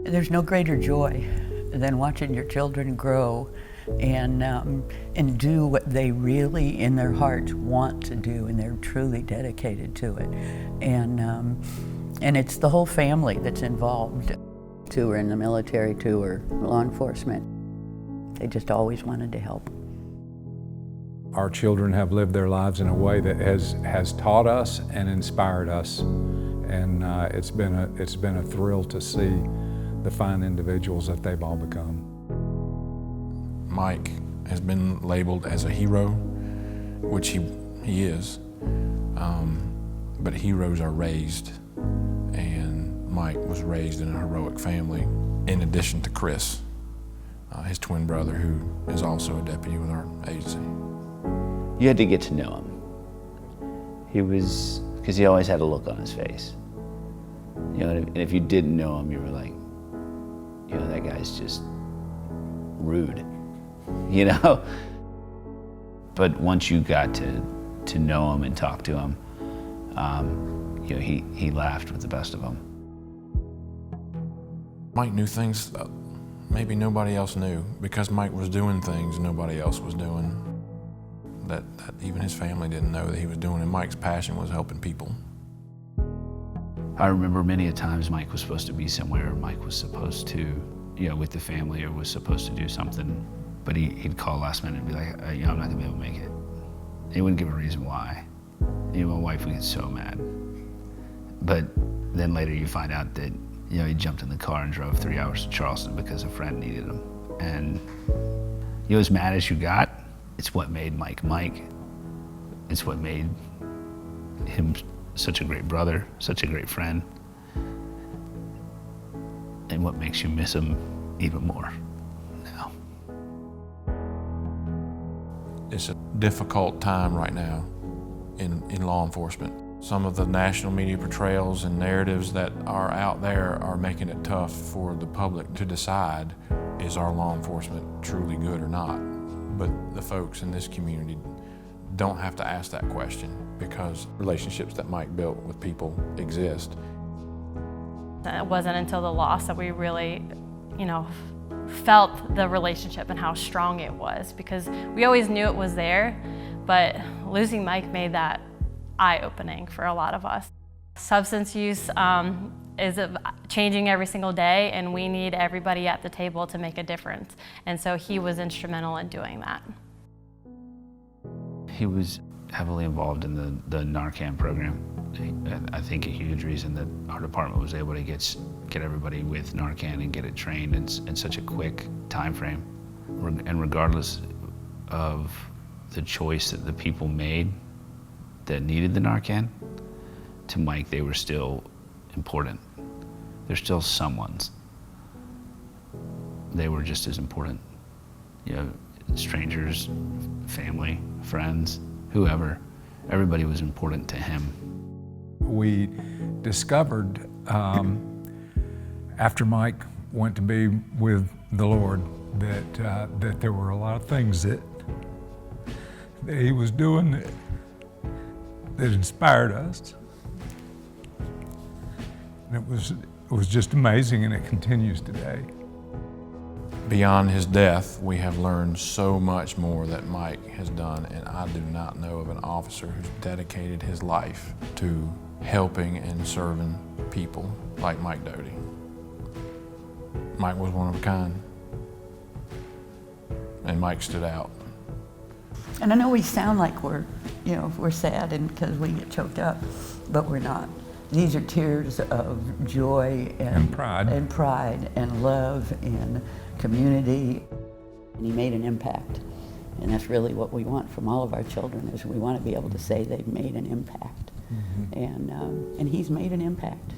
There's no greater joy than watching your children grow and do what they really in their hearts want to do, and they're truly dedicated to it. And it's the whole family that's involved. Two are in the military, two are law enforcement. They just always wanted to help. Our children have lived their lives in a way that has taught us and inspired us, and it's been a thrill to see the fine individuals that they've all become. Mike has been labeled as a hero, which he is, but heroes are raised, and Mike was raised in a heroic family, in addition to Chris, his twin brother, who is also a deputy with our agency. You had to get to know him. Because he always had a look on his face. You know, and if you didn't know him, you were like, you know, that guy's just rude, you know? But once you got to know him and talk to him, you know, he laughed with the best of them. Mike knew things that maybe nobody else knew, because Mike was doing things nobody else was doing, that even his family didn't know that he was doing, and Mike's passion was helping people. I remember many a times Mike was supposed to be somewhere, or Mike was supposed to, you know, with the family, or was supposed to do something, but he'd call last minute and be like, you know, I'm not gonna be able to make it. He wouldn't give a reason why. You know, my wife would get so mad. But then later you find out that, you know, he jumped in the car and drove 3 hours to Charleston because a friend needed him. And you know, as mad as you got, it's what made Mike Mike. It's what made him such a great brother, such a great friend, and what makes you miss him even more now. It's a difficult time right now in law enforcement. Some of the national media portrayals and narratives that are out there are making it tough for the public to decide, is our law enforcement truly good or not? But the folks in this community don't have to ask that question, because relationships that Mike built with people exist. It wasn't until the loss that we really, you know, felt the relationship and how strong it was, because we always knew it was there, but losing Mike made that eye-opening for a lot of us. Substance use is changing every single day, and we need everybody at the table to make a difference. And so he was instrumental in doing that. He was heavily involved in the Narcan program. I think a huge reason that our department was able to get everybody with Narcan and get it trained in such a quick time frame. And regardless of the choice that the people made that needed the Narcan, to Mike, they were still important. They're still someone's. They were just as important. You know, strangers, family, friends, whoever, everybody was important to him. We discovered after Mike went to be with the Lord that there were a lot of things that he was doing that inspired us. And it was just amazing, and it continues today. Beyond his death, we have learned so much more that Mike has done, and I do not know of an officer who's dedicated his life to helping and serving people like Mike Doty. Mike was one of a kind, and Mike stood out. And I know we sound like we're sad and because we get choked up, but we're not. These are tears of joy and pride and love and community. And he made an impact, and that's really what we want from all of our children, is we want to be able to say they've made an impact. Mm-hmm. And he's made an impact.